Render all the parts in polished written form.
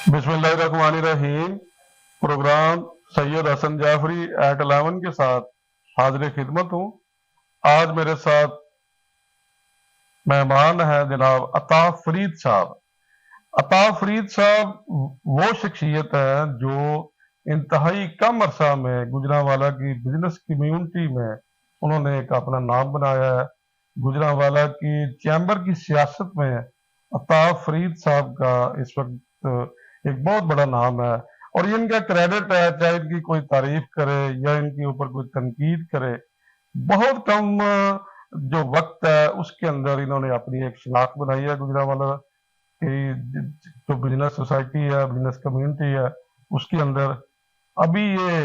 बिस्मिल्लाहिर्रहमानिर्रहीम। Programme Syed Hasan Jafri eight 11 के साथ हाजिर खिदमत हूँ। आज मेरे साथ मेहमान हैं जनाब अता फरीद साहब। अता फरीद साहब वो शख्सियत है जो इंतहाई कम अरसा में गुजरांवाला की बिजनेस कम्युनिटी में उन्होंने एक अपना नाम बनाया है। गुजरांवाला की चैम्बर की सियासत में अता फरीद साहब का इस वक्त एक बहुत बड़ा नाम है और ये इनका क्रेडिट है, चाहे इनकी कोई तारीफ करे या इनके ऊपर कोई तनकीद करे, बहुत कम जो वक्त है उसके अंदर इन्होंने अपनी एक शनाख्त बनाई है गुजरांवाला की जो बिजनेस सोसाइटी है, बिजनेस कम्युनिटी है, उसके अंदर अभी ये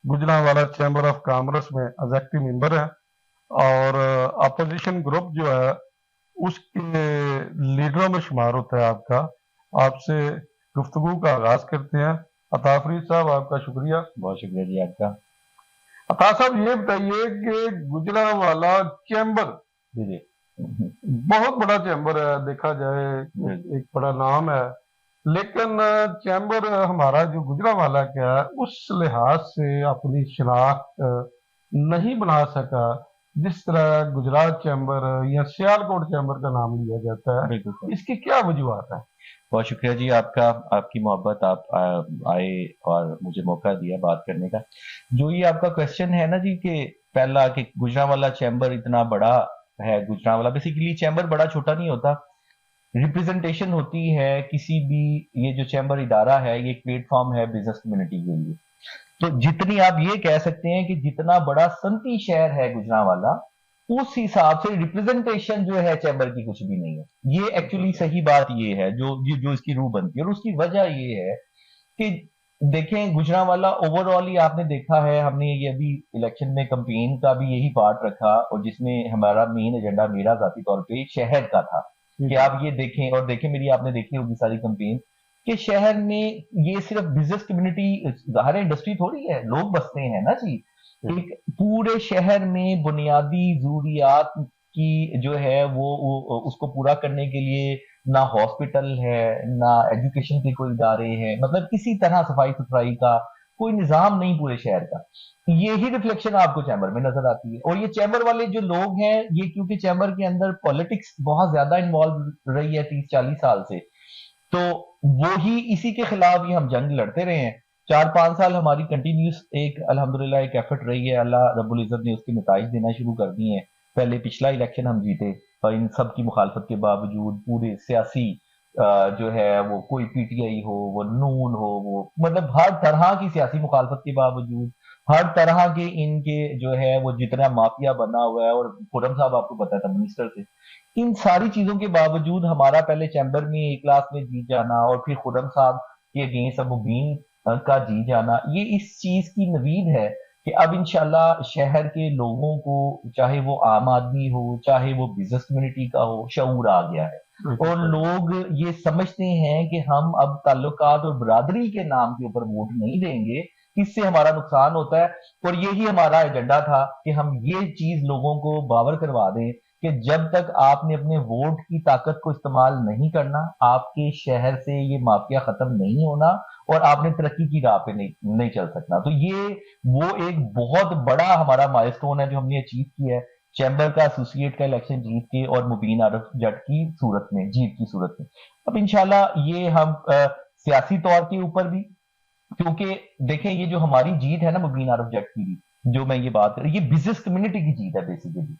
गुजरांवाला चैम्बर ऑफ कॉमर्स में एग्जेक्टिव मेंबर है और अपोजिशन ग्रुप जो है उसके लीडरों में शुमार होता है। आपसे गुफ्तगू का आगाज करते हैं। अता फरीद साहब, आपका शुक्रिया। बहुत शुक्रिया जी आपका। अता साहब, ये बताइए कि गुजरांवाला चैम्बर जी बहुत बड़ा चैम्बर है, देखा जाए एक बड़ा नाम है, लेकिन चैम्बर हमारा जो गुजरांवाला का है उस लिहाज से अपनी शनाख्त नहीं बना सका जिस तरह गुजरात चैम्बर या सियालकोट चैम्बर का नाम लिया जाता है। इसकी क्या वजूहत है? बहुत शुक्रिया जी आपका, आपकी मोहब्बत, आप आए और मुझे मौका दिया बात करने का। जो ये आपका क्वेश्चन है ना जी, कि पहला कि गुजरांवाला चैम्बर इतना बड़ा है। गुजरांवाला बेसिकली चैम्बर बड़ा छोटा नहीं होता, रिप्रेजेंटेशन होती है किसी भी, ये जो चैम्बर इदारा है ये एक प्लेटफॉर्म है बिजनेस कम्युनिटी के लिए। तो जितनी आप ये कह सकते हैं कि जितना बड़ा सनती शहर है गुजरांवाला, उस हिसाब से रिप्रेजेंटेशन जो है चैम्बर की कुछ भी नहीं है। ये एक्चुअली सही बात ये है जो इसकी रूह बनती है। और उसकी वजह ये है कि देखें, गुजरांवाला ओवरऑल ही आपने देखा है, हमने ये अभी इलेक्शन में कैंपेन का भी यही पार्ट रखा और जिसमें हमारा मेन एजेंडा मेरा जाती तौर पे शहर का था कि आप ये देखें और देखें मेरी, आपने देखी होगी सारी कैंपेन कि शहर में ये सिर्फ बिजनेस कम्युनिटी, हर इंडस्ट्री थोड़ी है, लोग बसते हैं ना जी। एक पूरे शहर में बुनियादी जरूरियात की जो है वो उसको पूरा करने के लिए ना हॉस्पिटल है, ना एजुकेशन के कोई इदारे हैं, मतलब किसी तरह सफाई सुथराई का कोई निजाम नहीं पूरे शहर का। यही रिफ्लेक्शन आपको चैम्बर में नजर आती है। और ये चैम्बर वाले जो लोग हैं, ये क्योंकि चैम्बर के अंदर पॉलिटिक्स बहुत ज्यादा इन्वॉल्व रही है 30-40 साल से, तो वो ही इसी के खिलाफ ही हम जंग लड़ते रहे हैं। 4-5 साल हमारी कंटिन्यूस एक अल्हम्दुलिल्लाह एक एफर्ट रही है, अल्लाह रब्बुल इज्जत ने उसके नताइज देना शुरू कर दिए हैं। पहले पिछला इलेक्शन हम जीते और इन सब की मुखालफत के बावजूद पूरे सियासी जो है वो कोई पीटीआई हो, वो नून हो, वो मतलब हर तरह की सियासी मुखालफत के बावजूद, हर तरह के इनके जो है वो जितना माफिया बना हुआ है, और खुरम साहब आपको पता था मिनिस्टर थे, इन सारी चीजों के बावजूद हमारा पहले चैम्बर में एक क्लास में जीत जाना और फिर खुरम साहब के अगेंस्ट अबू बीन का जीत जाना, ये इस चीज की नवीद है कि अब इंशाल्लाह शहर के लोगों को, चाहे वो आम आदमी हो चाहे वो बिजनेस कम्युनिटी का हो, शऊर आ गया है और लोग ये समझते हैं कि हम अब ताल्लुकात और बरादरी के नाम के ऊपर वोट नहीं देंगे, इससे हमारा नुकसान होता है। और यही हमारा एजेंडा था कि हम ये चीज लोगों को बावर करवा दें कि जब तक आपने अपने वोट की ताकत को इस्तेमाल नहीं करना, आपके शहर से ये माफिया खत्म नहीं होना और आपने तरक्की की राह पे नहीं चल सकना। तो ये वो एक बहुत बड़ा हमारा माइलस्टोन है जो हमने अचीव किया है चैम्बर का एसोसिएट का इलेक्शन जीत के और मुबीन आरिफ जट की सूरत में, जीत की सूरत में। अब इंशाल्लाह ये हम सियासी तौर के ऊपर भी, क्योंकि देखें ये जो हमारी जीत है ना मुबीन आरिफ जट की भी, जो मैं ये बात कर, ये बिजनेस कम्युनिटी की जीत है बेसिकली।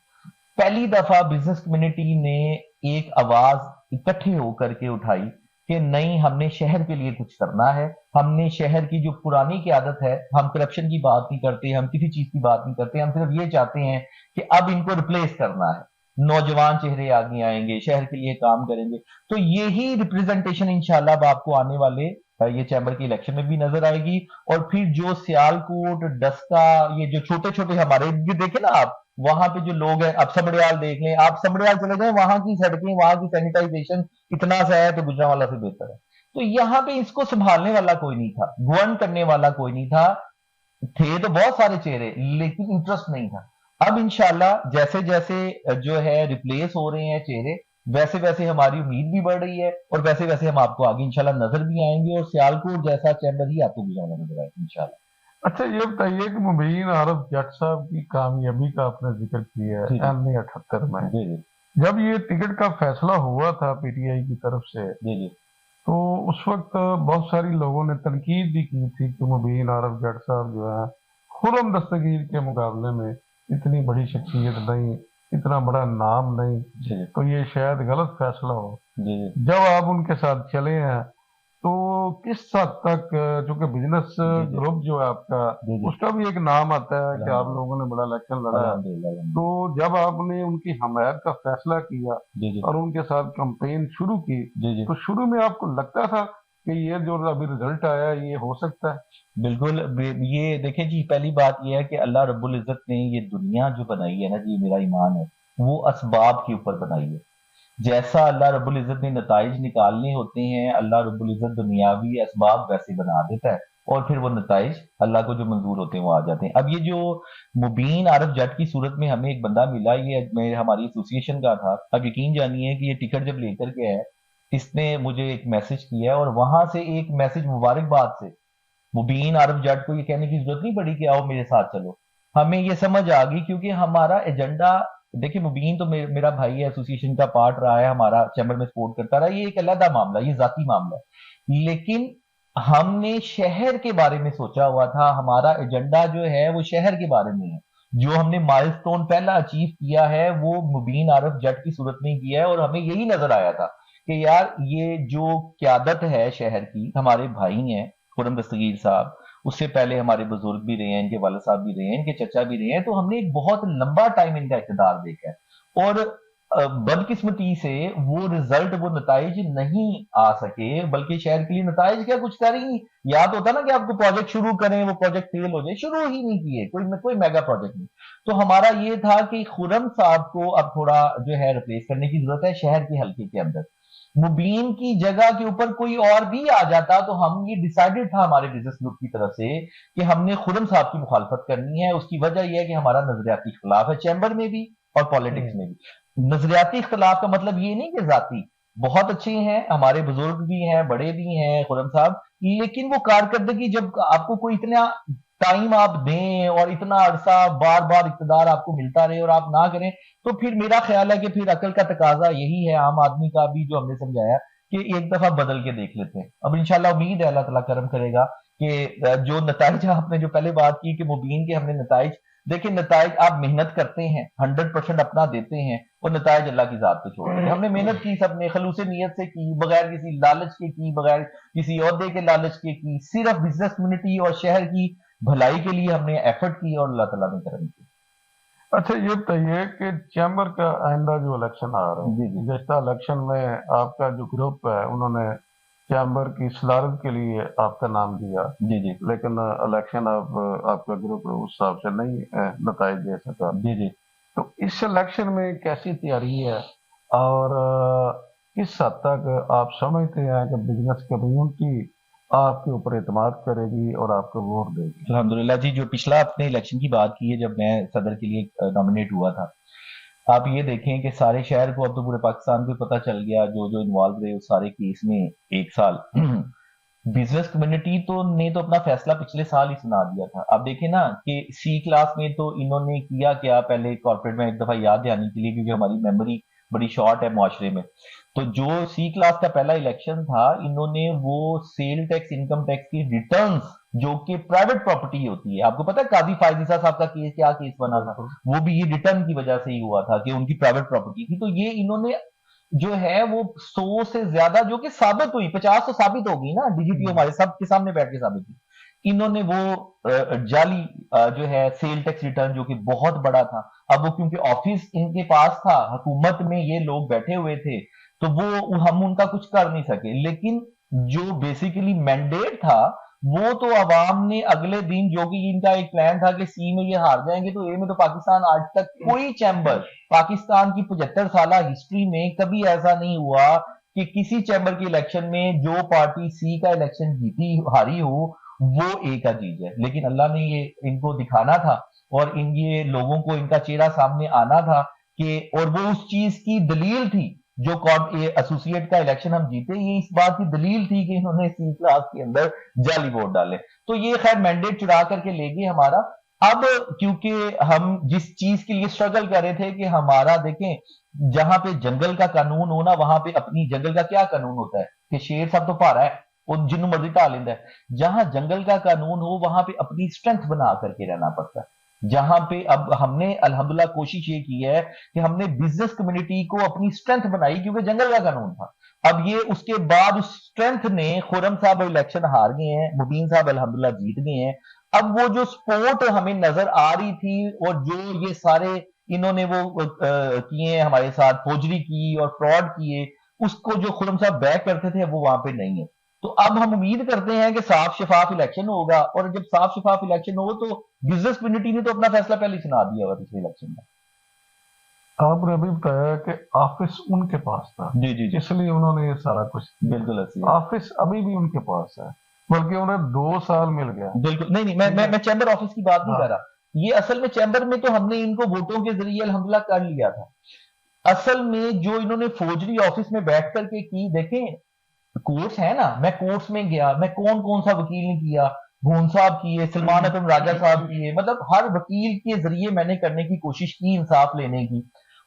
पहली दफा बिजनेस कम्युनिटी ने एक आवाज इकट्ठे होकर के उठाई कि नहीं, हमने शहर के लिए कुछ करना है। हमने शहर की जो पुरानी की आदत है, हम करप्शन की बात नहीं करते, हम किसी चीज की बात नहीं करते, हम सिर्फ ये चाहते हैं कि अब इनको रिप्लेस करना है, नौजवान चेहरे आगे आएंगे, शहर के लिए काम करेंगे। तो यही रिप्रेजेंटेशन इंशाल्लाह अब आपको आने वाले ये चैम्बर के इलेक्शन में भी नजर आएगी। और फिर जो सियालकोट, डस्का, ये जो छोटे छोटे हमारे देखे ना आप, वहां पे जो लोग हैं, अब समड़ियाल देख लें, आप समड़ियाल चले जाएं, वहां की सड़कें, वहां की सैनिटाइजेशन इतना सा है तो गुजरांवाला से बेहतर है। तो यहाँ पे इसको संभालने वाला कोई नहीं था, गवर्न करने वाला कोई नहीं था, थे तो बहुत सारे चेहरे लेकिन इंटरेस्ट नहीं था। अब इंशाल्लाह जैसे जैसे जो है रिप्लेस हो रहे हैं चेहरे, वैसे वैसे हमारी उम्मीद भी बढ़ रही है और वैसे वैसे हम आपको आगे इंशाल्लाह नजर भी आएंगे और सियालकोट जैसा चैम्बर ही आपको गुजरावाला नजर आएगा इंशाल्लाह। अच्छा ये बताइए कि मुबीन आरफ जट साहब की कामयाबी का आपने जिक्र किया जी है जी MA 78 में, जी जी जब ये टिकट का फैसला हुआ था PTI की तरफ से, जी जी तो उस वक्त बहुत सारी लोगों ने तनकीद भी की थी कि मुबीन आरफ जट साहब जो है खुर्रम दस्तगीर के मुकाबले में इतनी बड़ी शख्सियत नहीं, इतना बड़ा नाम नहीं, जी जी तो ये शायद गलत फैसला हो। जी जी जब आप उनके साथ चले हैं तो किस हद तक, चूंकि बिजनेस जी जी ग्रुप जो है आपका, जी जी उसका भी एक नाम आता है कि आप अल्हम्दुलिल्लाह लोगों ने बड़ा इलेक्शन लड़ा है, अल्हम्दुलिल्लाह तो जब आपने उनकी हमायत का फैसला किया जी जी और उनके साथ कैंपेन शुरू की, जी जी तो शुरू में आपको लगता था कि ये जो अभी रिजल्ट आया ये हो सकता है? बिल्कुल। ये देखें जी, पहली बात ये है कि अल्लाह रब्बुल इज़्ज़त ने ये दुनिया जो बनाई है ना जी, मेरा ईमान है, वो असबाब के ऊपर बनाई है। जैसा अल्लाह रब्बुल इज़्ज़त ने नताइज निकालने होते हैं, अल्लाह रब्बुल इज़्ज़त दुनियावी असबाब वैसे बना देता है और फिर वो नताइज अल्लाह को जो मंजूर होते हैं वो आ जाते हैं। अब ये जो मुबीन आरफ जट की सूरत में हमें एक बंदा मिला, ये हमारी एसोसिएशन का था। अब यकीन जानिए कि ये टिकट जब लेकर के है, इसने मुझे एक मैसेज किया और वहां से एक मैसेज मुबारकबाद से मुबीन अरब जट को ये कहने की जरूरत नहीं पड़ी कि आओ मेरे साथ चलो। हमें ये समझ आ गई क्योंकि हमारा एजेंडा, देखिए मुबीन तो मेरा भाई है, एसोसिएशन का पार्ट रहा है, हमारा चैम्बर में सपोर्ट करता रहा, ये एक अलग मामला, ये जाती मामला है। लेकिन हमने शहर के बारे में सोचा हुआ था, हमारा एजेंडा जो है वो शहर के बारे में है। जो हमने माइलस्टोन पहला अचीव किया है वो मुबीन आरफ जट की सूरत में किया है और हमें यही नजर आया था कि यार ये जो क्यादत है शहर की, हमारे भाई हैं खुर्रम दस्तगीर साहब, उससे पहले हमारे बुजुर्ग भी रहे हैं, इनके वाला साहब भी रहे हैं, इनके चचा भी रहे हैं, तो हमने एक बहुत लंबा टाइम इनका इक़्तिदार देखा है और बदकिस्मती से वो रिजल्ट, वो नताइज नहीं आ सके, बल्कि शहर के लिए नताइज क्या कुछ कर ही नहीं। याद होता ना कि आपको प्रोजेक्ट शुरू करें, वो प्रोजेक्ट फेल हो जाए, शुरू ही नहीं किए, कोई मेगा प्रोजेक्ट नहीं। तो हमारा ये था कि खुर्रम साहब को अब थोड़ा जो है रिप्लेस करने की जरूरत है शहर के हल्के के अंदर। मुबीन की जगह के ऊपर कोई और भी आ जाता तो हम, ये डिसाइडेड था हमारे बिजनेस ग्रुप की तरफ से कि हमने खुर्रम साहब की मुखालफत करनी है। उसकी वजह यह है कि हमारा नजरियाती इख्तलाफ है चैम्बर में भी और पॉलिटिक्स में भी। नजरियाती इख्तलाफ का मतलब ये नहीं कि जाती, बहुत अच्छे हैं हमारे बुजुर्ग भी हैं, बड़े भी हैं खुर्रम साहब, लेकिन वो कारकर्दगी जब आपको कोई इतना टाइम आप दें और इतना अरसा बार बार इक़्तिदार आपको मिलता रहे और आप ना करें, तो फिर मेरा ख्याल है कि फिर अकल का तकाजा यही है, आम आदमी का भी, जो हमने समझाया कि एक दफा बदल के देख लेते हैं। अब इंशाल्लाह उम्मीद है अल्लाह ताला करम करेगा कि जो नताइज, आपने जो पहले बात की कि मुबीन के हमने नताइज, देखिए नताइज आप मेहनत करते हैं, 100% अपना देते हैं और नताइज अल्लाह की जात पे छोड़ते हैं। हमने मेहनत की, सबने खलूस नियत से की, बगैर किसी लालच के की, बगैर किसी ओहदे के लालच के की, सिर्फ बिजनेस कम्युनिटी और शहर की भलाई के लिए हमने एफर्ट की और अल्लाह ताला ने करम किया। अच्छा ये बताइए कि चैम्बर का आइंदा जो इलेक्शन आ रहा जी है, जी गुज़श्ता इलेक्शन में आपका जो ग्रुप है उन्होंने चैम्बर की सदारत के लिए आपका नाम दिया, जी जी लेकिन इलेक्शन अब आपका ग्रुप उस हिसाब से नहीं नताइज दे सका। जी जी तो इस इलेक्शन में कैसी तैयारी है और किस हद तक आप समझते हैं कि बिजनेस कम्युनिटी आपके ऊपर एतमाद करेगी और आपको वोट देगी? अल्हम्दुलिल्लाह जी, जो पिछला आपने इलेक्शन की बात की है, जब मैं सदर के लिए नॉमिनेट हुआ था, आप ये देखें कि सारे शहर को, अब तो पूरे पाकिस्तान को पता चल गया, जो जो इन्वॉल्व रहे उस सारे केस में एक साल। बिजनेस कम्युनिटी ने तो अपना फैसला पिछले साल ही सुना दिया था। आप देखें ना कि सी क्लास में तो इन्होंने किया क्या, पहले कॉर्पोरेट में एक दफा याद दिलाने के लिए, क्योंकि हमारी मेमोरी बड़ी शॉर्ट है मुआशरे में, तो जो सी क्लास का पहला इलेक्शन था, इन्होंने वो सेल टैक्स, इनकम टैक्स की रिटर्न्स, जो कि प्राइवेट प्रॉपर्टी होती है, आपको पता है काजी फायजीसा साहब का केस, क्या केस बना था, वो भी ये रिटर्न की वजह से ही हुआ था कि उनकी प्राइवेट प्रॉपर्टी थी। तो ये इन्होंने जो है वो 100 से ज्यादा, जो कि साबित हुई, 50 तो साबित होगी ना, डीजीपी हमारे सबके सामने बैठ के साबित हुई, इन्होंने वो जाली जो है सेल टैक्स रिटर्न, जो कि बहुत बड़ा था, अब वो क्योंकि ऑफिस इनके पास था, हुकूमत में ये लोग बैठे हुए थे, तो वो हम उनका कुछ कर नहीं सके। लेकिन जो बेसिकली मैंडेट था, वो तो अवाम ने अगले दिन, जो कि इनका एक प्लान था कि सी में ये हार जाएंगे, तो ए में तो पाकिस्तान आज तक कोई चैम्बर, पाकिस्तान की 75 साल हिस्ट्री में कभी ऐसा नहीं हुआ कि किसी चैम्बर के इलेक्शन में जो पार्टी सी का इलेक्शन जीती हारी हो, वो ए का जीत जाए। लेकिन अल्लाह ने ये इनको दिखाना था और इन ये लोगों को इनका चेहरा सामने आना था कि, और वो उस चीज की दलील थी जो एसोसिएट का इलेक्शन हम जीते, ये इस बात की दलील थी कि इन्होंने सी क्लास के अंदर जाली वोट डाले। तो ये खैर मैंडेट चुरा करके ले गए हमारा। अब क्योंकि हम जिस चीज के लिए स्ट्रगल कर रहे थे कि हमारा देखें, जहां पे जंगल का कानून हो ना, वहां पे अपनी जंगल का क्या कानून होता है कि शेर सब तो भारा है, वो जिन्हों मर्जी ढा लेता है। जहां जंगल का कानून हो वहां पे अपनी स्ट्रेंथ बना करके रहना पड़ता है। जहां पे अब हमने अल्हम्दुलिल्लाह कोशिश ये की है कि हमने बिजनेस कम्युनिटी को अपनी स्ट्रेंथ बनाई, क्योंकि जंगल का कानून था। अब ये उसके बाद उस स्ट्रेंथ ने, खुरम साहब इलेक्शन हार गए हैं, मुबीन साहब अल्हम्दुलिल्लाह जीत गए हैं। अब वो जो सपोर्ट हमें नजर आ रही थी और जो ये सारे इन्होंने वो किए हमारे साथ, फोजरी की और फ्रॉड किए, उसको जो खुरम साहब बैक करते थे वो वहां पे नहीं है। तो अब हम उम्मीद करते हैं कि साफ शफाफ इलेक्शन होगा, और जब साफ शफाफ इलेक्शन हो तो बिजनेस कम्युनिटी ने तो अपना फैसला पहले ही सुना दिया हुआ पिछले इलेक्शन में। आपने अभी बताया कि ऑफिस उनके पास था, जी जी जी, इसलिए उन्होंने ये सारा कुछ किया। बिल्कुल ऐसी है। ऑफिस अभी भी उनके पास है, बल्कि उन्हें 2 साल मिल गया। बिल्कुल नहीं नहीं, मैं चैम्बर ऑफिस की बात नहीं हाँ। कर रहा। ये असल में चैम्बर में तो हमने इनको वोटों के जरिए अल्हम्दुलिल्लाह कर लिया था। असल में जो इन्होंने फोजरी ऑफिस में बैठ करके की, देखें कोर्ट्स है ना, मैं कोर्ट्स में गया, मैं कौन कौन सा वकील ने किया, भून साहब किए, सलमान अकरम राजा साहब किए, मतलब हर वकील के जरिए मैंने करने की कोशिश की इंसाफ लेने की,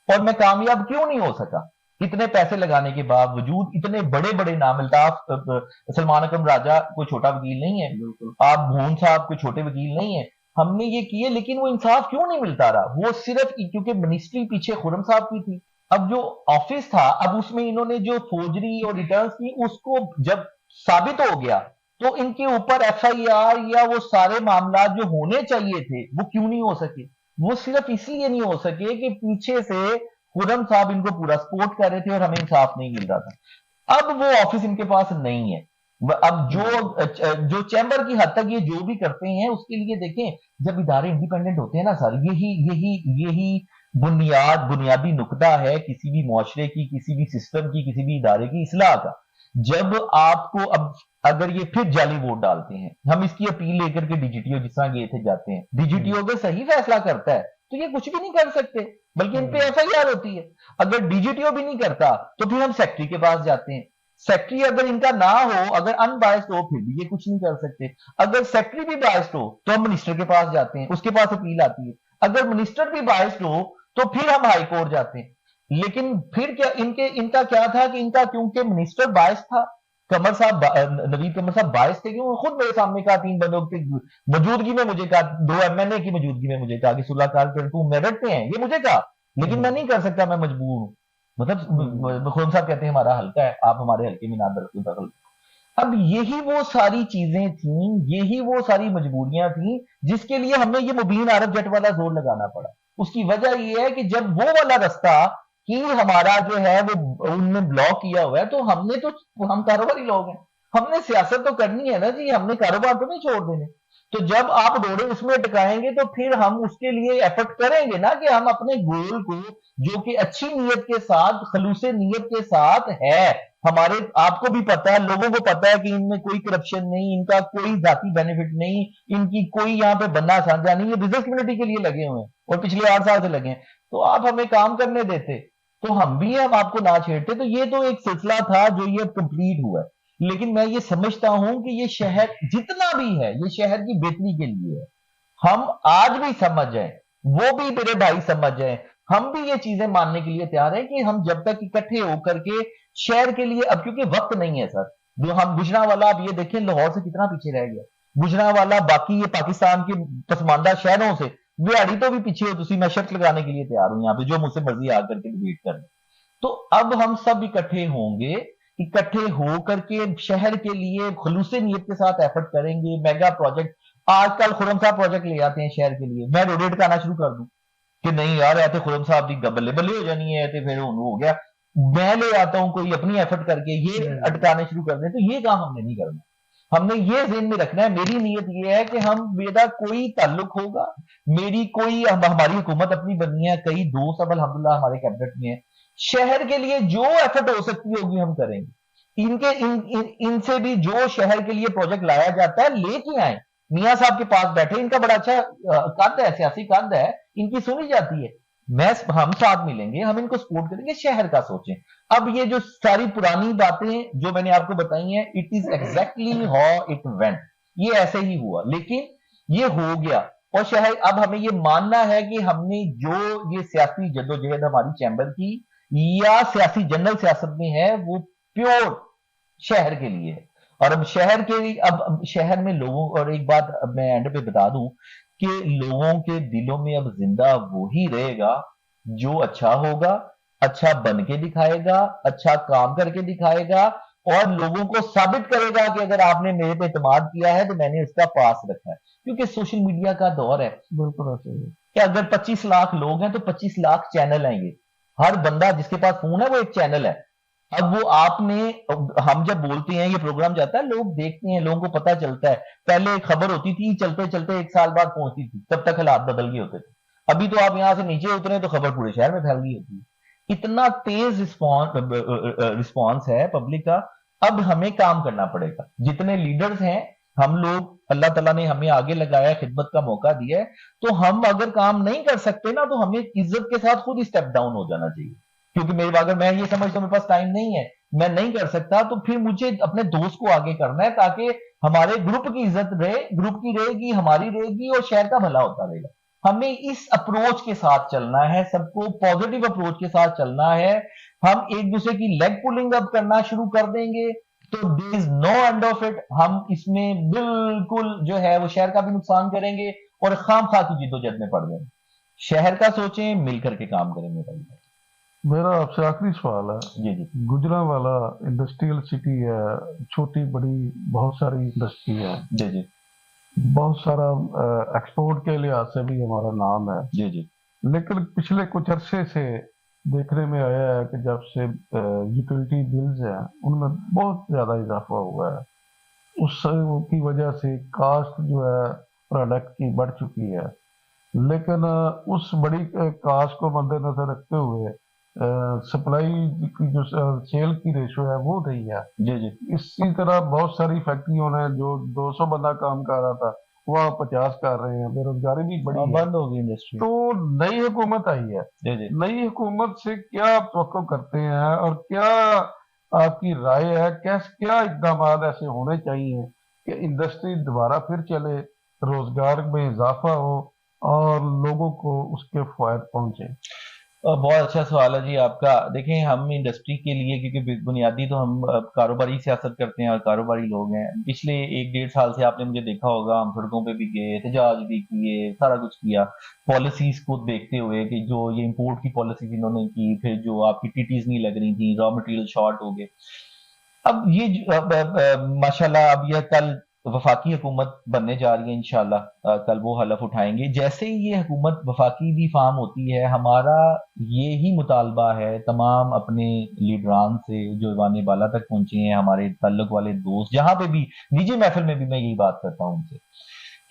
और मैं कामयाब क्यों नहीं हो सका? इतने पैसे लगाने के बावजूद, इतने बड़े बड़े नाम, अल्ताफ सलमान अकरम राजा कोई छोटा वकील नहीं है, आप भून साहब कोई छोटे वकील नहीं है। हमने ये किए, लेकिन वो इंसाफ क्यों नहीं मिलता रहा? वो सिर्फ क्योंकि मिनिस्ट्री पीछे खुरम साहब की थी। अब जो ऑफिस था, अब उसमें इन्होंने जो फोजरी और रिटर्न्स की, उसको जब साबित हो गया तो इनके ऊपर एफआईआर या वो सारे मामला जो होने चाहिए थे वो क्यों नहीं हो सके? वो सिर्फ इसलिए नहीं हो सके कि पीछे से खुरम साहब इनको पूरा सपोर्ट कर रहे थे और हमें इंसाफ नहीं मिल रहा था। अब वो ऑफिस इनके पास नहीं है। अब जो चैम्बर की हद तक ये जो भी करते हैं उसके लिए देखें, जब इदारे इंडिपेंडेंट होते हैं ना सर, यही बुनियादी नुकता है किसी भी मुआशरे की, किसी भी सिस्टम की, किसी भी इदारे की इस्लाह का। जब आपको, अब अगर ये फिर जाली वोट डालते हैं, हम इसकी अपील लेकर के डीजीटीओ जिस तरह गए थे जाते हैं, डीजीटीओ अगर सही फैसला करता है तो ये कुछ भी नहीं कर सकते, बल्कि इन पे एफआईआर होती है। अगर डीजीटीओ भी नहीं करता तो फिर हम सेक्रेटरी के पास जाते हैं। सेक्रेटरी अगर इनका ना हो, अगर अनबायस्ड हो, फिर भी ये कुछ नहीं कर सकते। अगर सेक्रेटरी भी बायस्ड हो तो हम मिनिस्टर के पास जाते हैं, उसके पास अपील आती है। अगर मिनिस्टर भी बायस्ड हो तो फिर हम हाई कोर्ट जाते हैं। लेकिन फिर क्या इनका क्या था कि इनका, क्योंकि मिनिस्टर बायस था, कमर साहब, नवीद कमर साहब बायस थे, क्यों खुद मेरे सामने कहा, 3 बंदों की मौजूदगी में मुझे कहा, 2 एमएनए की मौजूदगी में मुझे कहा कि सुलहकार करके मेरठ में है, ये मुझे कहा, लेकिन मैं नहीं कर सकता, मैं मजबूर हूं। मतलब खुरम साहब कहते हैं हमारा हल्का है, आप हमारे हल्के में ना दखल। अब यही वो सारी चीजें थी, यही वो सारी मजबूरियां थी जिसके लिए हमें ये मुबीन अरब जट वाला जोर लगाना पड़ा। उसकी वजह यह है कि जब वो वाला रास्ता कि हमारा जो है वो उनने ब्लॉक किया हुआ है, तो हम कारोबारी लोग हैं, हमने सियासत तो करनी है ना जी, हमने कारोबार तो नहीं छोड़ देने। तो जब आप रोड़े उसमें टिकाएंगे तो फिर हम उसके लिए एफर्ट करेंगे ना, कि हम अपने गोल को, जो कि अच्छी नीयत के साथ, खलूसे नीयत के साथ है, हमारे, आपको भी पता है, लोगों को पता है कि इनमें कोई करप्शन नहीं, इनका कोई जाती बेनिफिट नहीं, इनकी कोई यहाँ पे बन्ना साझा नहीं, ये बिजनेस कम्युनिटी के लिए लगे हुए हैं और पिछले 8 साल से लगे हैं। तो आप हमें काम करने देते तो हम आपको ना छेड़ते। तो ये तो एक सिलसिला था जो ये कंप्लीट हुआ है। लेकिन मैं ये समझता हूं कि ये शहर जितना भी है, ये शहर की बेहतरी के लिए है। हम आज भी समझ जाएं, वो भी मेरे भाई समझ जाएं, हम भी ये चीजें मानने के लिए तैयार हैं कि हम जब तक इकट्ठे होकर के शहर के लिए, अब क्योंकि वक्त नहीं है सर, जो हम गुजरांवाला, आप ये देखें लाहौर से कितना पीछे रह गया गुजरांवाला, बाकी ये पाकिस्तान के पसमानदा शहरों से बिहाड़ी तो भी पीछे हो, तुसी, मैं शर्त लगाने के लिए तैयार हूं यहाँ पे, जो मुझसे मर्जी आकर के डिबेट कर। तो अब हम सब इकट्ठे होंगे, इकट्ठे होकर के शहर के लिए खुलूसे नीयत के साथ एफर्ट करेंगे। मेगा प्रोजेक्ट, आजकल खुरम साहब प्रोजेक्ट ले आते हैं शहर के लिए, मैं रोडेट का आना शुरू कर दूं कि नहीं यार, ऐसे खुरम साहब की बल्ले बल्ले हो जानी है, तो फिर हो गया, मैं ले आता हूं कोई अपनी एफर्ट करके, ये अटकाने शुरू कर दें, तो ये काम हमने नहीं करना। हमने ये ज़हन में रखना है, मेरी नीयत ये है कि मेरा कोई ताल्लुक होगा, मेरी कोई, हमारी हुकूमत अपनी बनी है, कई दोस्त अब अल्हम्दुलिल्लाह हमारे कैबिनेट में है, शहर के लिए जो एफर्ट हो सकती होगी हम करेंगे। इनसे भी जो शहर के लिए प्रोजेक्ट लाया जाता है लेके आए, मियां साहब के पास बैठे, इनका बड़ा अच्छा कद है, सियासी कद है, इनकी सुनी जाती है, हम साथ मिलेंगे, हम इनको सपोर्ट करेंगे, शहर का सोचें। अब ये जो सारी पुरानी बातें जो मैंने आपको बताई हैं, it is exactly how it went, ये ऐसे ही हुआ, लेकिन ये हो गया। और शहर, अब हमें ये मानना है कि हमने जो ये सियासी जद्दोजहद हमारी चैम्बर की या सियासी जनरल सियासत में है, वो प्योर शहर के लिए है। और अब शहर के लिए, अब शहर में लोगों, और एक बात अब मैं एंड पे बता दूं कि लोगों के दिलों में अब जिंदा वही रहेगा जो अच्छा होगा, अच्छा बन के दिखाएगा, अच्छा काम करके दिखाएगा, और लोगों को साबित करेगा कि अगर आपने मेरे पे एतमाद किया है तो मैंने इसका पास रखा है। क्योंकि सोशल मीडिया का दौर है, बिल्कुल ऐसे ही है। कि अगर 25 लाख लोग हैं तो 25 लाख चैनल हैं। ये हर बंदा जिसके पास फोन है वो एक चैनल है। अब वो आपने, हम जब बोलते हैं, ये प्रोग्राम जाता है, लोग देखते हैं, लोगों को पता चलता है। पहले एक खबर होती थी, चलते चलते 1 साल बाद पहुंचती थी, तब तक हालात बदल गए होते थे। अभी तो आप यहां से नीचे उतरे तो खबर पूरे शहर में फैल गई होती है। इतना तेज रिस्पॉन्स है पब्लिक का। अब हमें काम करना पड़ेगा, जितने लीडर्स हैं हम लोग, अल्लाह ताला ने हमें आगे लगाया, खिदमत का मौका दिया है, तो हम अगर काम नहीं कर सकते ना, तो हमें इज्जत के साथ खुद ही स्टेप डाउन हो जाना चाहिए। क्योंकि मेरे, अगर मैं ये समझता हूं मेरे पास टाइम नहीं है, मैं नहीं कर सकता, तो फिर मुझे अपने दोस्त को आगे करना है, ताकि हमारे ग्रुप की इज्जत रहे, ग्रुप की रहेगी, हमारी रहेगी, और शहर का भला होता रहेगा। हमें इस अप्रोच के साथ चलना है, सबको पॉजिटिव अप्रोच के साथ चलना है। हम एक दूसरे की लेग पुलिंग अप करना शुरू कर देंगे तो there is no end of it. हम इसमें बिल्कुल जो है वो शहर का भी नुकसान करेंगे और खाम खा की जिद्दोजहद में पड़ जाएंगे। शहर का सोचें, मिलकर के काम करें। मेरा आपसे आखिरी सवाल है, जी जी गुजरांवाला इंडस्ट्रियल सिटी है, छोटी बड़ी बहुत सारी इंडस्ट्री है, जी जी बहुत सारा एक्सपोर्ट के लिहाज से भी हमारा नाम है जी जी। लेकिन पिछले कुछ अरसे से देखने में आया है कि जब से यूटिलिटी बिल्स हैं उनमें बहुत ज़्यादा इजाफा हुआ है। उसकी वजह से कास्ट जो है प्रोडक्ट की बढ़ चुकी है, लेकिन उस बड़ी कास्ट को मद्देनजर रखते हुए सप्लाई की जो सेल की रेशो है वो रही है। जी जी इसी तरह बहुत सारी फैक्ट्रियों ने जो 200 बंदा काम कर रहा था वह 50 कर रहे हैं, बेरोजगारी भी बढ़ी है, बंद हो गई इंडस्ट्री। तो नई हुकूमत आई है, जी जी नई हुकूमत से क्या आप तवक्को करते हैं और क्या आपकी राय है, क्या इकदाम ऐसे होने चाहिए कि इंडस्ट्री दोबारा फिर चले, रोजगार में इजाफा हो और लोगों को उसके फायदे पहुंचे? बहुत अच्छा सवाल है जी आपका। देखें, हम इंडस्ट्री के लिए, क्योंकि बुनियादी तो हम कारोबारी सियासत करते हैं और कारोबारी लोग हैं, पिछले 1-1.5 साल से आपने मुझे देखा होगा, हम सड़कों पे भी गए, एहतजाज भी किए, सारा कुछ किया, पॉलिसीज को देखते हुए कि जो ये इंपोर्ट की पॉलिसीज इन्होंने की, फिर जो आपकी टीटीज नहीं लग रही थी, रॉ मटेरियल शॉर्ट हो गए। अब ये माशाल्लाह, अब यह कल वफाकी हुकूमत बनने जा रही है, इंशाल्लाह कल वो हलफ उठाएंगे। जैसे ही ये हुकूमत वफाकी भी फार्म होती है, हमारा ये ही मुतालबा है तमाम अपने लीडरान से जो ईवान बाला तक पहुंचे हैं, हमारे ताल्लुक वाले दोस्त, जहां पे भी निजी महफिल में भी मैं यही बात करता हूं उनसे,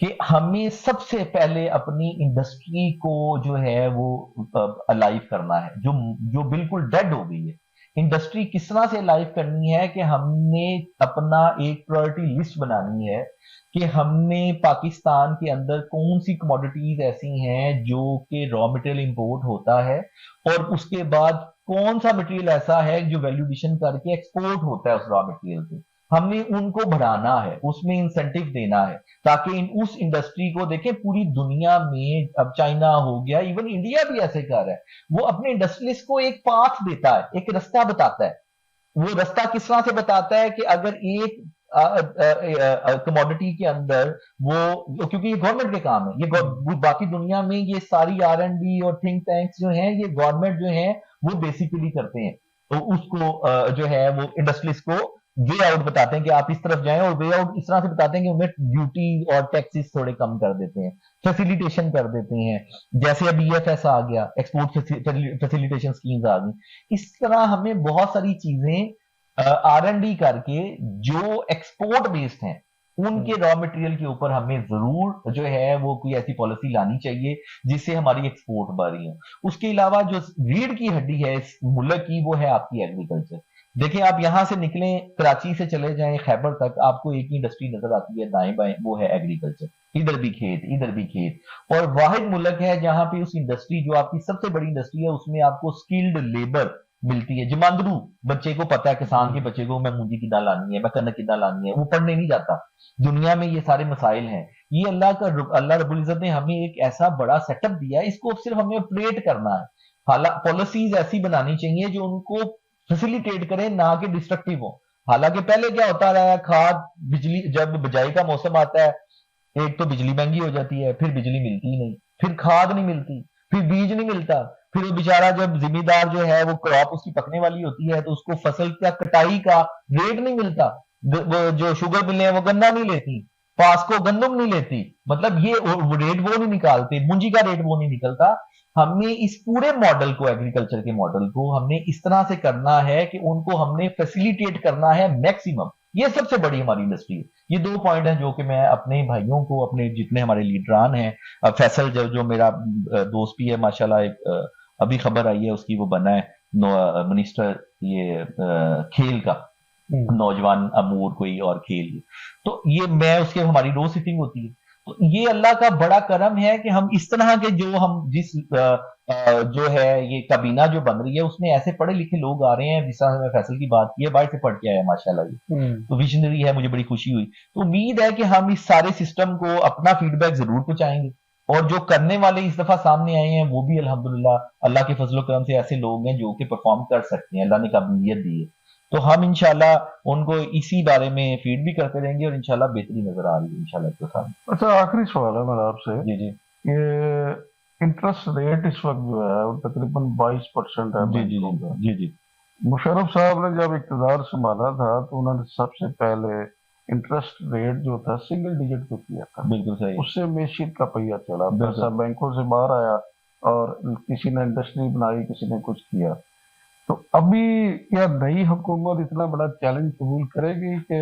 कि हमें सबसे पहले अपनी इंडस्ट्री को जो है वो अलाइव करना है, जो जो बिल्कुल डेड हो गई है। इंडस्ट्री किस तरह से लाइव करनी है कि हमने अपना एक प्रायोरिटी लिस्ट बनानी है कि हमने पाकिस्तान के अंदर कौन सी कमोडिटीज ऐसी हैं जो कि रॉ मटेरियल इंपोर्ट होता है, और उसके बाद कौन सा मटेरियल ऐसा है जो वैल्यू एडिशन करके एक्सपोर्ट होता है उस रॉ मटेरियल से। हमने उनको बढ़ाना है, उसमें इंसेंटिव देना है, ताकि उस इंडस्ट्री को देखें पूरी दुनिया में। अब चाइना हो गया, इवन इंडिया भी ऐसे कर रहा है, वो अपने इंडस्ट्रियलिस्ट को एक पाथ देता है, एक रास्ता बताता है। वो रास्ता किस तरह से बताता है कि अगर एक कमोडिटी के अंदर वो, क्योंकि ये गवर्नमेंट के काम है, ये बाकी दुनिया में ये सारी R&D और थिंक टैंक्स जो हैं, ये गवर्नमेंट जो है वो बेसिकली करते हैं, तो उसको जो है वो इंडस्ट्रियलिस्ट को वे आउट बताते हैं कि आप इस तरफ जाएं, और वे आउट इस तरह से बताते हैं कि उन्हें ड्यूटी और टैक्सेस थोड़े कम कर देते हैं, फैसिलिटेशन कर देते हैं। जैसे अब EFS आ गया, एक्सपोर्ट फैसिलिटेशन स्कीम्स आ गई। इस तरह हमें बहुत सारी चीजें R&D करके जो एक्सपोर्ट बेस्ड हैं उनके रॉ मटेरियल के ऊपर हमें जरूर जो है वो कोई ऐसी पॉलिसी लानी चाहिए जिससे हमारी एक्सपोर्ट बढ़ रही हो। उसके अलावा जो रीढ़ की हड्डी है इस मुल्क की, वो है आपकी एग्रीकल्चर। دیکھیں آپ یہاں سے نکلیں کراچی سے چلے جائیں خیبر تک آپ کو ایک ہی انڈسٹری نظر آتی ہے دائیں بائیں، وہ ہے ایگریکلچر، ادھر بھی کھیت ادھر بھی کھیت، اور واحد ملک ہے جہاں پہ اس انڈسٹری جو آپ کی سب سے بڑی انڈسٹری ہے اس میں آپ کو سکلڈ لیبر ملتی ہے، جماندرو بچے کو پتا ہے کسان کے بچے کو میں مونجی کی دال لانی ہے، میں کنک کی دال لانی ہے، وہ پڑھنے نہیں جاتا، دنیا میں یہ سارے مسائل ہیں، یہ اللہ رب العزت نے ہمیں ایک ایسا بڑا سیٹ اپ دیا ہے، اس کو صرف ہمیں اپریٹ کرنا ہے، پالیسیز ایسی بنانی چاہیے جو ان کو فیسیلیٹیٹ کریں نہ کہ ڈسٹرکٹیو ہو۔ حالانکہ پہلے کیا ہوتا رہا ہے، کھاد بجلی جب بجائی کا موسم آتا ہے ایک تو بجلی مہنگی ہو جاتی ہے، پھر بجلی ملتی ہی نہیں، پھر کھاد نہیں ملتی، پھر بیج نہیں ملتا، پھر وہ بیچارہ جب زمیندار جو ہے وہ کراپ اس کی پکنے والی ہوتی ہے تو اس کو فصل کا کٹائی کا ریٹ نہیں ملتا، وہ جو شوگر ملیں ہیں وہ گنا نہیں لیتی، پاسکو گندم نہیں لیتی، مطلب یہ ریٹ وہ نہیں نکالتے، منجی کا ریٹ وہ نہیں نکلتا۔ ہم نے اس پورے ماڈل کو، ایگریکلچر کے ماڈل کو ہم نے اس طرح سے کرنا ہے کہ ان کو ہم نے فیسیلیٹیٹ کرنا ہے میکسیمم، یہ سب سے بڑی ہماری انڈسٹری ہے۔ یہ دو پوائنٹ ہیں جو کہ میں اپنے بھائیوں کو، اپنے جتنے ہمارے لیڈران ہیں، فیصل جو میرا دوست بھی ہے ماشاءاللہ، ایک ابھی خبر آئی ہے اس کی، وہ بنا ہے منسٹر یہ کھیل کا، نوجوان امور کوئی اور کھیل، تو یہ میں اس کے ہماری روز سیٹنگ ہوتی ہے، تو یہ اللہ کا بڑا کرم ہے کہ ہم اس طرح کے جو ہم جس جو ہے یہ کابینہ جو بن رہی ہے اس میں ایسے پڑھے لکھے لوگ آ رہے ہیں، جس طرح میں فیصل کی بات کی ہے، باہر سے پڑھ کے آیا ہے ماشاءاللہ، یہ تو ویژنری ہے، مجھے بڑی خوشی ہوئی، تو امید ہے کہ ہم اس سارے سسٹم کو اپنا فیڈ بیک ضرور پہنچائیں گے، اور جو کرنے والے اس دفعہ سامنے آئے ہیں وہ بھی الحمدللہ اللہ کے فضل و کرم سے ایسے لوگ ہیں جو کہ پرفارم کر سکتے ہیں، اللہ نے قابلیت دی ہے، تو ہم انشاءاللہ ان کو اسی بارے میں فیڈ بھی کرتے رہیں گے، اور انشاءاللہ بہتری نظر آ رہی ہے انشاءاللہ۔ اچھا آخری سوال ہے میرا آپ سے، جی جی یہ انٹرسٹ ریٹ اس وقت جو ہے وہ تقریباً 22% ہے جی جی بینکوں کا۔ جی جی مشرف صاحب نے جب اقتدار سنبھالا تھا تو انہوں نے سب سے پہلے انٹرسٹ ریٹ جو تھا سنگل ڈیجٹ پہ کیا تھا، بالکل صحیح، اس سے معیشت کا پہیہ چلا، بالکل پیسہ بینکوں سے باہر آیا، اور کسی نے انڈسٹری بنائی، کسی نے کچھ کیا۔ تو ابھی کیا نئی حکومت اتنا بڑا چیلنج قبول کرے گی کہ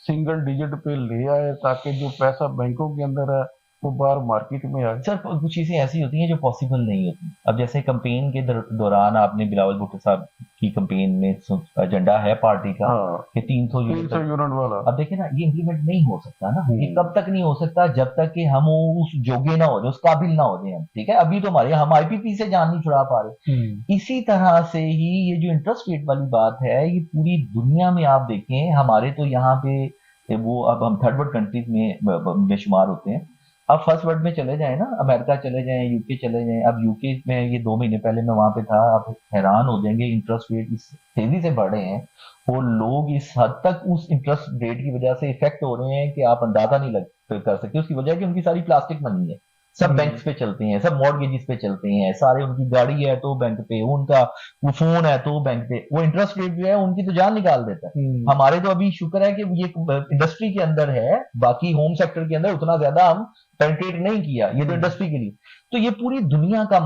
سنگل ڈیجٹ پہ لے آئے تاکہ جو پیسہ بینکوں کے اندر ہے وہ باہر مارکیٹ میں آئے؟ سر کچھ چیزیں ایسی ہوتی ہیں جو پاسبل نہیں ہوتی، اب جیسے کمپین کے دوران آپ نے بلاول بھٹو صاحب کی کمپین میں ایجنڈا ہے پارٹی کا کہ 300 یونٹ والا، اب دیکھیں نا یہ امپلیمنٹ نہیں ہو سکتا نا، یہ کب تک نہیں ہو سکتا؟ جب تک کہ ہم اس جوگے نہ ہو جائے، اس قابل نہ ہو جائیں ہم، ٹھیک ہے، ابھی تو ہمارے ہم آئی پی پی سے جان نہیں چھڑا پا رہے۔ اسی طرح سے ہی یہ جو انٹرسٹ ریٹ والی بات ہے، یہ پوری دنیا میں آپ دیکھیں، ہمارے تو یہاں پہ وہ اب ہم تھرڈ ورلڈ کنٹریز میں شمار ہوتے ہیں، اب فرسٹ ورلڈ میں چلے جائیں نا، امریکہ چلے جائیں، یو کے چلے جائیں، اب یو کے میں یہ 2 مہینے پہلے میں وہاں پہ تھا، آپ حیران ہو جائیں گے انٹرسٹ ریٹ اس تیزی سے بڑھ رہے ہیں، اور لوگ اس حد تک اس انٹرسٹ ریٹ کی وجہ سے افیکٹ ہو رہے ہیں کہ آپ اندازہ نہیں کر سکتے، اس کی وجہ ہے کہ ان کی ساری پلاسٹک منی ہے، سب بینکس پہ چلتے ہیں، سب مارگیجز پہ چلتے ہیں، سارے ان کی گاڑی ہے تو بینک پہ، ان کا وہ فون ہے تو بینک پہ، وہ انٹرسٹ ریٹ جو ہے ان کی تو جان نکال دیتا ہے۔ ہمارے تو ابھی شکر ہے کہ یہ انڈسٹری کے اندر ہے، باقی ہوم سیکٹر کے اندر اتنا زیادہ ہم پینٹریٹ نہیں کیا، یہ تو انڈسٹری کے لیے، تو یہ پوری دنیا کا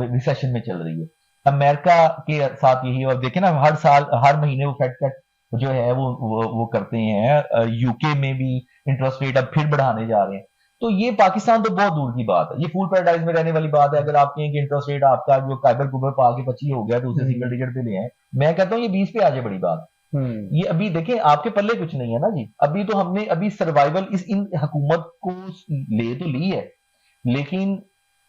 ریسیشن میں چل رہی ہے، امریکہ کے ساتھ یہی، اور دیکھیں نا ہر سال ہر مہینے وہ فیڈ کٹ جو ہے وہ کرتے ہیں، یو کے میں بھی انٹرسٹ ریٹ اب پھر بڑھانے جا رہے ہیں، تو یہ پاکستان تو بہت دور کی بات ہے، یہ فول پیراڈائز میں رہنے والی بات ہے، اگر آپ کہیں کہ انٹرسٹ ریٹ آپ کا جو کائبر کوبر پا کے 25 ہو گیا تو اسے سنگل ڈیجٹ پہ لے آئیں، میں کہتا ہوں یہ 20 پہ آ جائے بڑی بات، یہ ابھی دیکھیں آپ کے پلے کچھ نہیں ہے نا جی، ابھی تو ہم نے ابھی سروائیول ان حکومت کو لے تو لی ہے، لیکن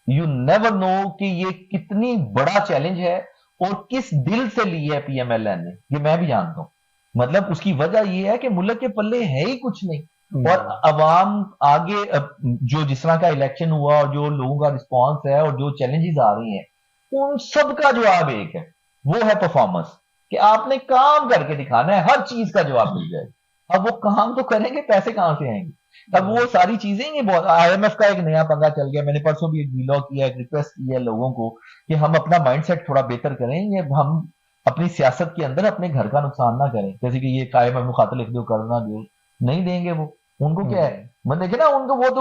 یو نیور نو کہ یہ کتنی بڑا چیلنج ہے، اور کس دل سے لی ہے پی ایم ایل این نے، یہ میں بھی جانتا ہوں، مطلب اس کی وجہ یہ ہے کہ ملک کے پلے ہے ہی کچھ نہیں، اور عوام آگے جو جس طرح کا الیکشن ہوا اور جو لوگوں کا رسپانس ہے اور جو چیلنجز آ رہی ہیں، ان سب کا جواب ایک ہے، وہ ہے پرفارمنس، کہ آپ نے کام کر کے دکھانا ہے، ہر چیز کا جواب مل جائے گا، اب وہ کام تو کریں گے، پیسے کہاں سے آئیں گے؟ اب وہ ساری چیزیں یہ بہت، آئی ایم ایف کا ایک نیا پنگا چل گیا، میں نے پرسوں بھی ایک ویلاگ کیا، ایک ریکویسٹ کی ہے لوگوں کو کہ ہم اپنا مائنڈ سیٹ تھوڑا بہتر کریں، یہ ہم اپنی سیاست کے اندر اپنے گھر کا نقصان نہ کریں، جیسے کہ یہ قائم مخاطب لکھ دو کرنا دو، نہیں دیں گے وہ، ان کو کیا ہے، میں دیکھے نا ان کو وہ تو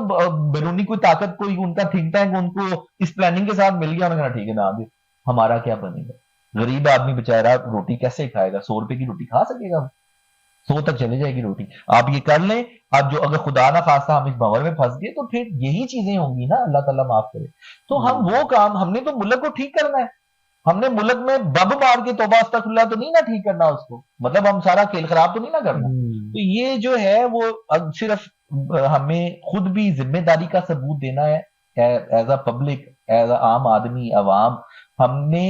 بیرونی کوئی طاقت، کوئی ان کا تھنک ٹینک ان کو اس پلاننگ کے ساتھ مل گیا، انہوں نے کہا ٹھیک ہے نہ دے، ہمارا کیا بنے گا؟ غریب آدمی بیچارہ روٹی کیسے کھائے گا؟ 100 روپے کی روٹی کھا سکے گا؟ 100 تک چلے جائے گی روٹی، آپ یہ کر لیں، اب جو اگر خدا نہ خواستہ ہم اس بھنور میں پھنس گئے تو پھر یہی چیزیں ہوں گی نا، اللہ تعالیٰ معاف کرے، تو ہم وہ کام، ہم نے تو ملک کو ٹھیک کرنا ہے، ہم نے ملک میں بم مار کے توبہ استغفراللہ تو نہیں نا ٹھیک کرنا اس کو، مطلب ہم سارا کھیل خراب تو نہیں نا کرنا. تو یہ جو ہے وہ صرف ہمیں خود بھی ذمہ داری کا ثبوت دینا ہے as a public, as a عام آدمی، عوام. ہم نے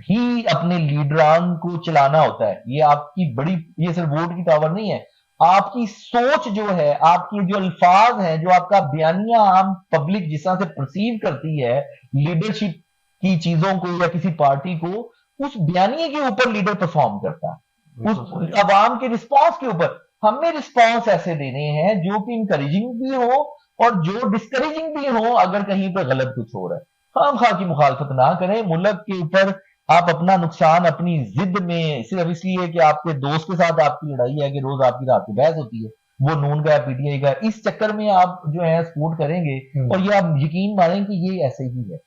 ہی اپنے لیڈران کو چلانا ہوتا ہے. یہ آپ کی بڑی، یہ صرف ووٹ کی پاور نہیں ہے، آپ کی سوچ جو ہے، آپ کی جو الفاظ ہیں، جو آپ کا بیانیہ عام پبلک جس طرح سے پرسیو کرتی ہے لیڈرشپ کی چیزوں کو یا کسی پارٹی کو، اس بیانیے کے اوپر لیڈر پرفارم کرتا ہے، اس عوام کے رسپانس کے اوپر. ہمیں رسپانس ایسے دینے ہیں جو کہ انکریجنگ بھی ہو اور جو ڈسکریجنگ بھی ہو اگر کہیں پہ غلط کچھ ہو رہا ہے. خام خواہ کی مخالفت نہ کریں. ملک کے اوپر آپ اپنا نقصان اپنی ضد میں صرف اس لیے کہ آپ کے دوست کے ساتھ آپ کی لڑائی ہے کہ روز آپ کی رات کو بحث ہوتی ہے، وہ نون کا پی ٹی آئی کا، اس چکر میں آپ جو ہے سپورٹ کریں گے اور یہ آپ یقین مانیں کہ یہ ایسے ہی ہے.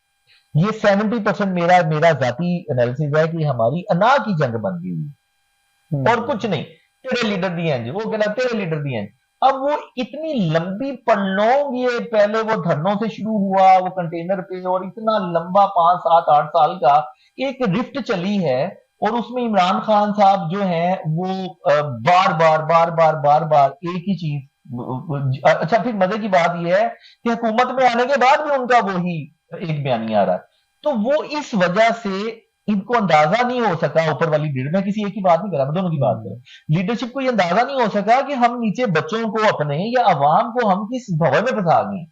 یہ 70% میرا ذاتی انالیسس ہے کہ ہماری انا کی جنگ بن گئی ہوئی اور کچھ نہیں. تیرے لیڈر دیے ہیں جی، وہ کہنا تیرے لیڈر دیے ہیں. اب وہ اتنی لمبی پڑلونگ، یہ پہلے وہ دھرنوں سے شروع ہوا، وہ کنٹینر پہ، اور اتنا لمبا 5 7 8 سال کا ایک رفٹ چلی ہے. اور اس میں عمران خان صاحب جو ہیں وہ بار بار ایک ہی چیز. اچھا پھر مزے کی بات یہ ہے کہ حکومت میں آنے کے بعد بھی ان کا وہی ایک بیانیہ آ رہا ہے. تو وہ اس وجہ سے ان کو اندازہ نہیں ہو سکا، اوپر والی لیڈر، میں کسی ایک کی بات نہیں کر رہا، میں دونوں کی بات کر رہا ہوں، لیڈرشپ کو یہ اندازہ نہیں ہو سکا کہ ہم نیچے بچوں کو اپنے یا عوام کو ہم کس بھور میں پھنسا گئے،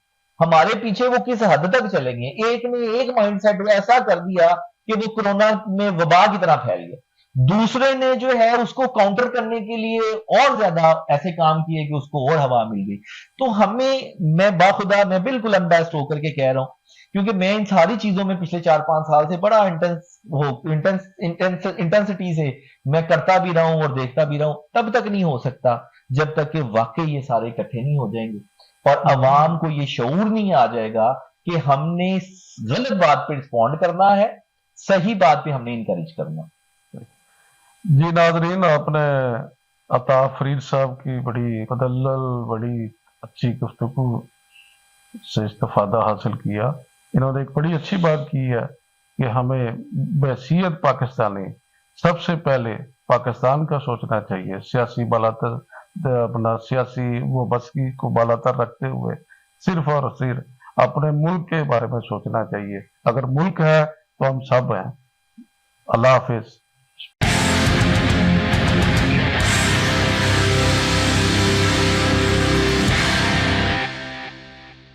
ہمارے پیچھے وہ کس حد تک چلیں گے. ایک نے ایک مائنڈ سیٹ ایسا کر دیا کہ وہ کورونا میں وبا کی طرح پھیل گیا، دوسرے نے جو ہے اس کو کاؤنٹر کرنے کے لیے اور زیادہ ایسے کام کیے کہ اس کو اور ہوا مل گئی. تو ہمیں، میں باخدا، میں بالکل انبیسڈ ہو کر کے کہہ رہا ہوں، کیونکہ میں ان ساری چیزوں میں پچھلے 4 5 سال سے بڑا انٹینسٹی سے میں کرتا بھی رہا ہوں اور دیکھتا بھی رہا ہوں. تب تک نہیں ہو سکتا جب تک کہ واقعی یہ سارے اکٹھے نہیں ہو جائیں گے اور عوام کو یہ شعور نہیں آ جائے گا کہ ہم نے غلط بات پہ رسپونڈ کرنا ہے، صحیح بات پہ ہم نے انکریج کرنا. جی ناظرین، آپ نے عطا فرید صاحب کی بڑی مدلل، بڑی اچھی گفتگو سے استفادہ حاصل کیا. انہوں نے ایک بڑی اچھی بات کی ہے کہ ہمیں بحیثیت پاکستانی سب سے پہلے پاکستان کا سوچنا چاہیے، سیاسی بالاتر، اپنا سیاسی وہ بسکی کو بالاتر رکھتے ہوئے صرف اور صرف اپنے ملک کے بارے میں سوچنا چاہیے. اگر ملک ہے تو ہم سب ہیں. اللہ حافظ.